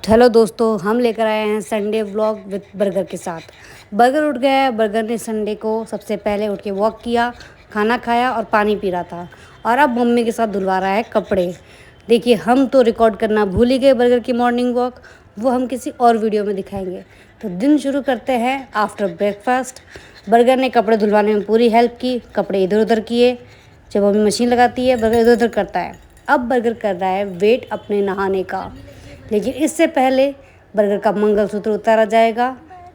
Hello दोस्तों, हम लेकर आए हैं संडे व्लॉग विद बर्गर के साथ। बर्गर उठ गया है। बर्गर ने संडे को सबसे पहले उठ के वॉक किया, खाना खाया और पानी पी रहा था और अब मम्मी के साथ धुलवा रहा है कपड़े। देखिए, हम तो रिकॉर्ड करना भूल ही गए बर्गर की मॉर्निंग वॉक। वो हम किसी और वीडियो में दिखाएंगे। तो दिन शुरू करते हैं आफ्टर ब्रेकफास्ट। बर्गर ने कपड़े धुलवाने में पूरी हेल्प की, कपड़े इधर उधर किए। जब मम्मी मशीन लगाती है, बर्गर इधर उधर करता है। अब बर्गर कर रहा है वेट अपने नहाने का, लेकिन इससे पहले बर्गर का मंगलसूत्र उतारा जाएगा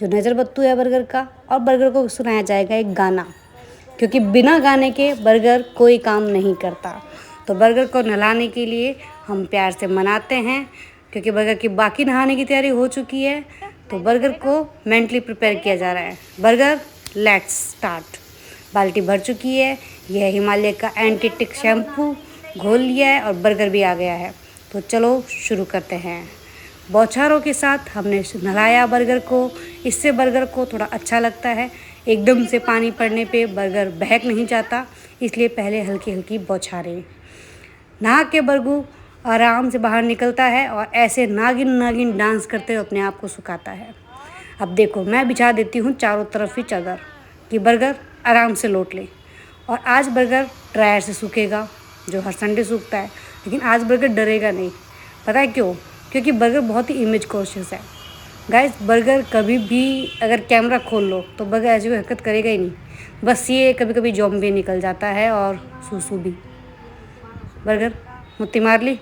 जो नज़र बत्तू है बर्गर का, और बर्गर को सुनाया जाएगा एक गाना, क्योंकि बिना गाने के बर्गर कोई काम नहीं करता। तो बर्गर को नहलाने के लिए हम प्यार से मनाते हैं, क्योंकि बर्गर की बाकी नहाने की तैयारी हो चुकी है। तो बर्गर को मेंटली प्रिपेयर किया जा रहा है। Burger, let's start. बाल्टी भर चुकी है। यह हिमालय का एंटी टिक शैम्पू घोल लिया है और बर्गर भी आ गया है। तो चलो शुरू करते हैं। बौछारों के साथ हमने नहलाया बर्गर को। इससे बर्गर को थोड़ा अच्छा लगता है। एकदम से पानी पड़ने पे बर्गर बहक नहीं जाता, इसलिए पहले हल्की हल्की बौछारें। नहा के बर्गू आराम से बाहर निकलता है और ऐसे नागिन नागिन डांस करते हुए अपने आप को सुखाता है। अब देखो, मैं बिछा देती हूँ चारों तरफ ही चादर कि बर्गर आराम से लौट ले। और आज बर्गर ड्रायर से सूखेगा, जो हर संडे सूखता है। लेकिन आज बर्गर डरेगा नहीं। पता है क्यों? क्योंकि बर्गर बहुत ही इमेज कॉन्शियस है। गाइस, बर्गर कभी भी अगर कैमरा खोल लो तो बर्गर ऐसी कोई हरकत करेगा ही नहीं। बस ये कभी कभी जॉम्बी निकल जाता है और सूसू भी। बर्गर मुत्ती मार ली।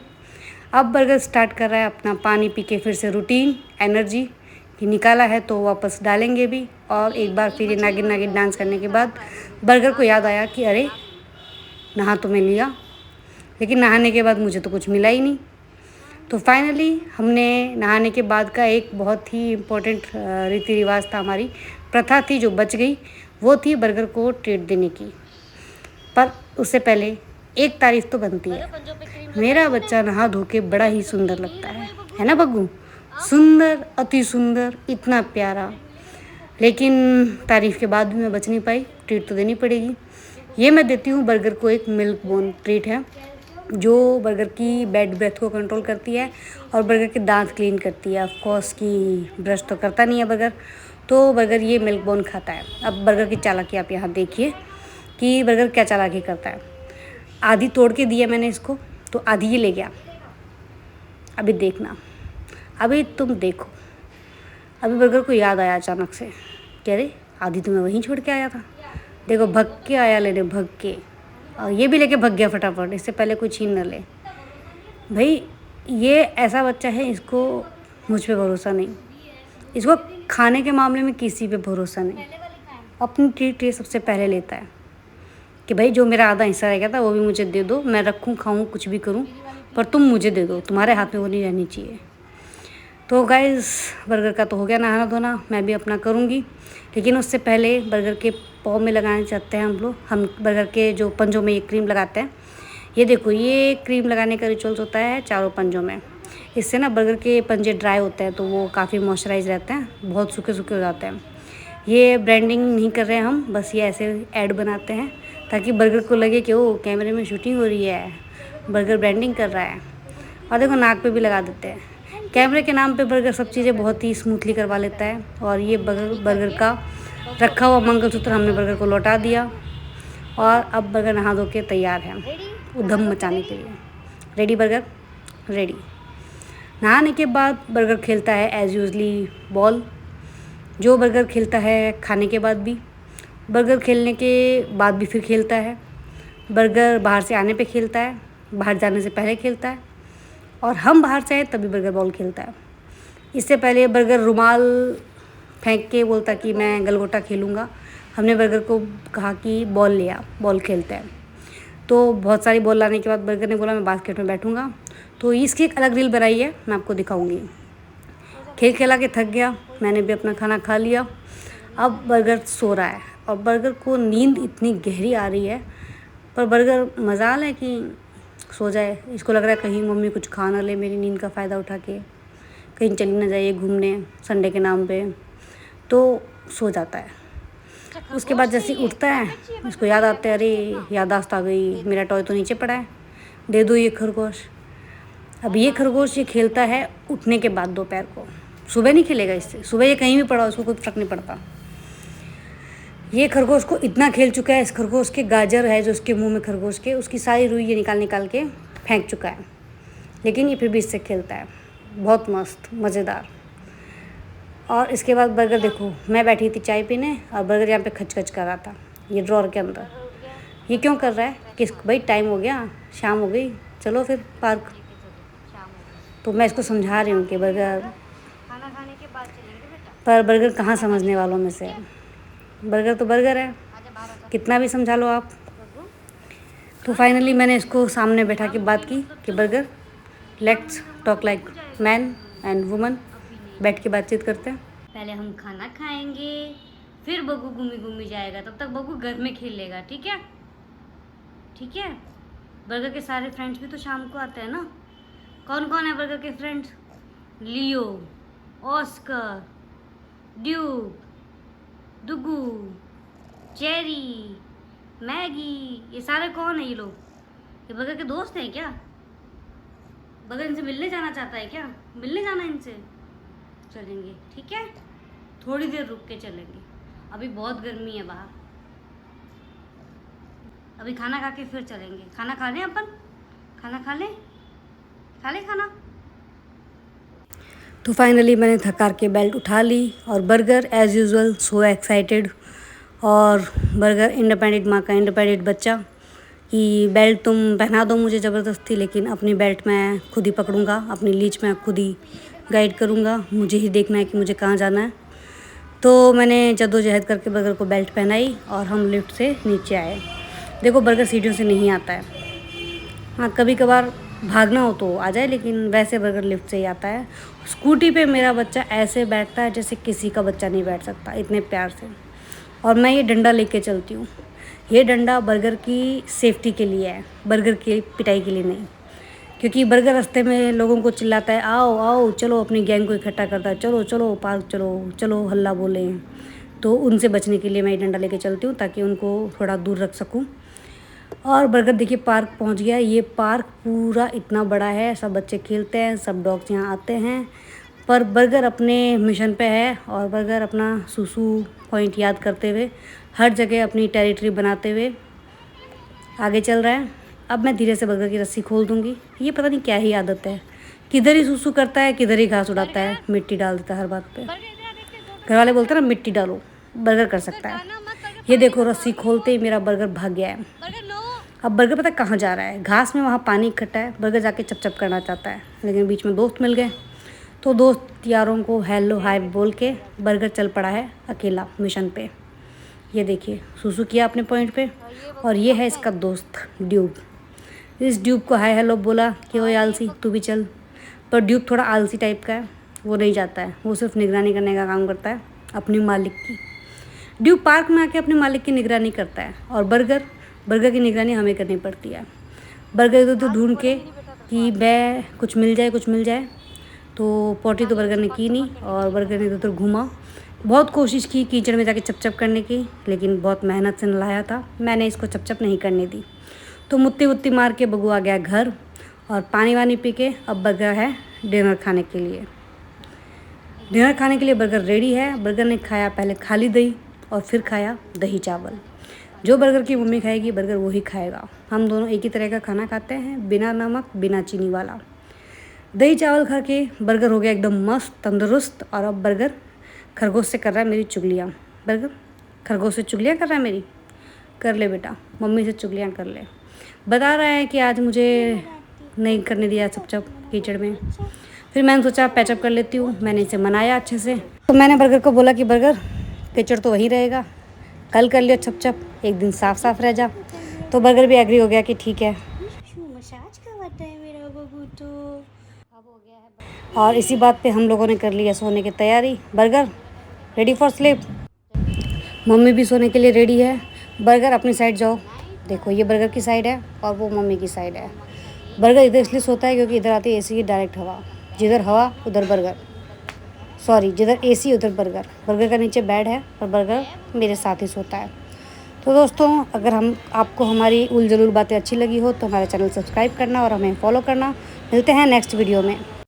अब बर्गर स्टार्ट कर रहा है अपना पानी पी के फिर से रूटीन एनर्जी कि निकाला है तो वापस डालेंगे भी। और एक बार फिर ये नागिन नागिन डांस करने के बाद बर्गर को याद आया कि अरे, नहा तो मैं लिया, लेकिन नहाने के बाद मुझे तो कुछ मिला ही नहीं। तो फाइनली हमने नहाने के बाद का एक बहुत ही इम्पोर्टेंट रीति रिवाज था, हमारी प्रथा थी जो बच गई। वो थी बर्गर को ट्रीट देने की। पर उससे पहले एक तारीफ तो बनती है। मेरा बच्चा नहा धो के बड़ा ही सुंदर लगता है ना बग्गू? सुंदर, अति सुंदर, इतना प्यारा। लेकिन तारीफ के बाद भी मैं बच नहीं पाई, ट्रीट तो देनी पड़ेगी। ये मैं देती हूँ बर्गर को एक मिल्क बोन ट्रीट है, जो बर्गर की बैड ब्रेथ को कंट्रोल करती है और बर्गर के दांत क्लीन करती है। ऑफ कोर्स कि ब्रश तो करता नहीं है बर्गर, तो बर्गर ये मिल्क बोन खाता है। अब बर्गर की चालाकी आप यहाँ देखिए कि बर्गर क्या चालाकी करता है। आधी तोड़ के दिया मैंने इसको, तो आधी ये ले गया। अभी देखना, अभी तुम देखो। अभी बर्गर को याद आया अचानक से, कह रहे आधी तो मैं वहीं छोड़ के आया था। देखो, भग के आया लेने, भग के, और ये भी लेके भग गया फटाफट, इससे पहले कोई छीन न ले। भाई, ये ऐसा बच्चा है, इसको मुझ पे भरोसा नहीं। इसको खाने के मामले में किसी पे भरोसा नहीं। अपनी ट्रीट ये सबसे पहले लेता है कि भाई जो मेरा आधा हिस्सा रह गया था वो भी मुझे दे दो, मैं रखूँ खाऊँ कुछ भी करूँ, पर तुम मुझे दे दो, तुम्हारे हाथ में वो नहीं रहनी चाहिए। तो गाइस, बर्गर का तो हो गया नहाना धोना, मैं भी अपना करूँगी। लेकिन उससे पहले बर्गर के पाँव में लगाना चाहते हैं हम लोग। हम बर्गर के जो पंजों में ये क्रीम लगाते हैं। ये देखो, ये क्रीम लगाने का रिचुअल्स होता है चारों पंजों में। इससे ना बर्गर के पंजे ड्राई होते हैं, तो वो काफ़ी मॉइस्चराइज रहते हैं, बहुत सूखे सूखे हो जाते हैं। ये ब्रांडिंग नहीं कर रहे हैं हम, बस ये ऐसे ऐड बनाते हैं ताकि बर्गर को लगे कि ओ, कैमरे में शूटिंग हो रही है, बर्गर ब्रांडिंग कर रहा है। और देखो, नाक पे भी लगा देते हैं। कैमरे के नाम पे बर्गर सब चीज़ें बहुत ही स्मूथली करवा लेता है। और ये बर्गर का रखा हुआ मंगलसूत्र हमने बर्गर को लौटा दिया। और अब बर्गर नहा धो के तैयार है उधम मचाने के लिए। Ready burger? रेडी। नहाने के बाद बर्गर खेलता है एज़ यूजली बॉल, जो बर्गर खेलता है खाने के बाद भी, बर्गर खेलने के बाद भी फिर खेलता है। बर्गर बाहर से आने पे खेलता है, बाहर जाने से पहले खेलता है, और हम बाहर से आए तभी बर्गर बॉल खेलता है। इससे पहले बर्गर रुमाल फेंक के बोलता कि मैं गलगोटा खेलूँगा। हमने बर्गर को कहा कि बॉल ले आ, बॉल खेलते हैं। तो बहुत सारी बॉल लाने के बाद बर्गर ने बोला मैं बास्केट में बैठूँगा। तो इसकी एक अलग रील बनाई है, मैं आपको दिखाऊँगी। खेल खेला के थक गया, मैंने भी अपना खाना खा लिया। अब बर्गर सो रहा है और बर्गर को नींद इतनी गहरी आ रही है, पर बर्गर मजाल है कि सो जाए। इसको लग रहा है कहीं मम्मी कुछ खा ना ले मेरी नींद का फ़ायदा उठा के, कहीं चली ना जाइए घूमने संडे के नाम पे, तो सो जाता है। उसके बाद जैसे ही उठता है, उसको याद आता है, अरे याददाश्त आ गई, मेरा टॉय तो नीचे पड़ा है, दे दो ये खरगोश। अब ये खरगोश ये खेलता है उठने के बाद दोपहर को, सुबह नहीं खेलेगा इससे, सुबह ये कहीं भी पड़ा उसको कोई फ़र्क नहीं पड़ता। ये खरगोश को इतना खेल चुका है, इस खरगोश के गाजर है जो उसके मुंह में खरगोश के, उसकी सारी रुई ये निकाल निकाल के फेंक चुका है, लेकिन ये फिर भी इससे खेलता है। बहुत मस्त मज़ेदार। और इसके बाद बर्गर देखो, मैं बैठी थी चाय पीने और बर्गर यहाँ पे खच खच कर रहा था ये ड्रॉर के अंदर। ये क्यों कर रहा है कि भाई टाइम हो गया, शाम हो गई, चलो फिर पार्क। तो मैं इसको समझा रही हूँ कि बर्गर, खाना खाने के बाद चलेंगे बेटा। पर बर्गर कहाँ समझने वालों में से है। बर्गर तो बर्गर है, आजा बाहर आजा। कितना भी समझा लो आप। तो फाइनली मैंने इसको सामने बैठा के बात की कि burger, let's talk like man and woman, बैठ के बातचीत करते हैं। पहले हम खाना खाएंगे, फिर बग्गू घूमी घूमी जाएगा, तब तक बग्गू घर में खेलेगा, ठीक है? ठीक है। बर्गर के सारे फ्रेंड्स भी तो शाम को आते हैं ना। कौन कौन है बर्गर के फ्रेंड्स? लियो, ऑस्कर, ड्यूक, दुगू, चेरी, मैगी, ये सारे कौन है ये लोग? ये बर्गर के दोस्त हैं क्या? बर्गर इनसे मिलने जाना चाहता है क्या? मिलने जाना इनसे? चलेंगे, ठीक है? थोड़ी देर रुक के चलेंगे, अभी बहुत गर्मी है बाहर। अभी खाना खा के फिर चलेंगे। खाना खा लें अपन? खाना खा लें? खा लें खाना? तो फाइनली मैंने थकार के बेल्ट उठा ली और burger as usual so excited. और बर्गर इंडिपेंडेंट माँ का इंडिपेंडेंट बच्चा कि बेल्ट तुम पहना दो मुझे ज़बरदस्ती, लेकिन अपनी बेल्ट मैं खुद ही पकड़ूंगा, अपनी लीच मैं खुद ही गाइड करूंगा, मुझे ही देखना है कि मुझे कहाँ जाना है। तो मैंने जद्दोजहद करके बर्गर को बेल्ट पहनाई और हम लिफ्ट से नीचे आए। देखो बर्गर सीढ़ियों से नहीं आता है, हाँ कभी कभार भागना हो तो आ जाए, लेकिन वैसे बर्गर लिफ्ट से ही आता है। स्कूटी पे मेरा बच्चा ऐसे बैठता है जैसे किसी का बच्चा नहीं बैठ सकता, इतने प्यार से। और मैं ये डंडा लेके चलती हूँ। ये डंडा बर्गर की सेफ्टी के लिए है, बर्गर की पिटाई के लिए नहीं। क्योंकि बर्गर रास्ते में लोगों को चिल्लाता है, आओ आओ चलो, अपनी गैंग को इकट्ठा करता है, चलो चलो पार्क चलो चलो, हल्ला बोले। तो उनसे बचने के लिए मैं ये डंडा लेके चलती हूँ ताकि उनको थोड़ा दूर रख सकूँ। और बर्गर देखिए पार्क पहुंच गया। ये पार्क पूरा इतना बड़ा है, सब बच्चे खेलते हैं, सब डॉग्स यहाँ आते हैं, पर बर्गर अपने मिशन पे है। और बर्गर अपना सूसू पॉइंट याद करते हुए हर जगह अपनी टेरिटरी बनाते हुए आगे चल रहा है। अब मैं धीरे से बर्गर की रस्सी खोल दूँगी। ये पता नहीं क्या ही आदत है, किधर ही सूसू करता है, किधर ही घास उड़ाता है, मिट्टी डाल देता है हर बात पे। घर वाले बोलते हैं ना मिट्टी डालो, बर्गर कर सकता है। ये देखो रस्सी खोलते ही मेरा बर्गर भाग गया है। अब बर्गर पता कहाँ जा रहा है, घास में, वहाँ पानी इकट्ठा है, बर्गर जाके चप चप करना चाहता है, लेकिन बीच में दोस्त मिल गए। तो दोस्त यारों को हेलो हाय बोल के बर्गर चल पड़ा है अकेला मिशन पे। ये देखिए सूसू किया अपने पॉइंट पे। और ये है इसका दोस्त ड्यूब। इस ड्यूब को हाय हेलो बोला कि वो आलसी तू भी चल, पर ड्यूब थोड़ा आलसी टाइप का है, वो नहीं जाता है, वो सिर्फ निगरानी करने का काम करता है अपनी मालिक की। ड्यूब पार्क में आके अपने मालिक की निगरानी करता है, और बर्गर की निगरानी हमें करनी पड़ती है। बर्गर इधर उधर ढूंढ के कि मैं कुछ मिल जाए। तो पोटी तो बर्गर ने की नहीं, और बर्गर ने इधर उधर घूमा, बहुत कोशिश की कीचड़ में जाके चप चप करने की, लेकिन बहुत मेहनत से नलाया था, मैंने इसको चप चप नहीं करने दी। तो मुत्ती वुत्ती मार के बग्गू आ गया घर, और पानी वानी पी के अब बर्गर है डिनर खाने के लिए। डिनर खाने के लिए बर्गर रेडी है। बर्गर ने खाया पहले खाली दही और फिर खाया दही चावल। जो बर्गर की मम्मी खाएगी बर्गर वही खाएगा। हम दोनों एक ही तरह का खाना खाते हैं, बिना नमक बिना चीनी वाला। दही चावल खा के बर्गर हो गया एकदम मस्त तंदुरुस्त। और अब बर्गर खरगोश से कर रहा है मेरी चुगलियाँ। बर्गर खरगोश से चुगलियाँ कर रहा है मेरी, कर ले बेटा, मम्मी से चुगलियाँ कर ले। बता रहा है कि आज मुझे नहीं करने दिया चप चप कीचड़ में। फिर मैंने सोचा पैचअप कर लेती हूँ, मैंने इसे मनाया अच्छे से। तो मैंने बर्गर को बोला कि बर्गर कीचड़ तो वहीं रहेगा, कल कर लियो छप छप, एक दिन साफ साफ रह जा। तो बर्गर भी एग्री हो गया कि ठीक है। मसाज करवाता है मेरा बब्बू तो। अब हो गया है। और इसी बात पे हम लोगों ने कर लिया सोने की तैयारी। Burger ready for sleep, mummy भी सोने के लिए रेडी है। बर्गर अपनी साइड जाओ, देखो ये बर्गर की साइड है और वो मम्मी की साइड है। बर्गर इधर इसलिए सोता है क्योंकि इधर आती है एसी की डायरेक्ट हवा, जिधर हवा उधर बर्गर, सॉरी जिधर एसी उधर बर्गर। बर्गर का नीचे बेड है और बर्गर मेरे साथ ही सोता है। तो दोस्तों अगर आपको हमारी उल जलूल बातें अच्छी लगी हो तो हमारा चैनल सब्सक्राइब करना और हमें फॉलो करना। मिलते हैं नेक्स्ट वीडियो में।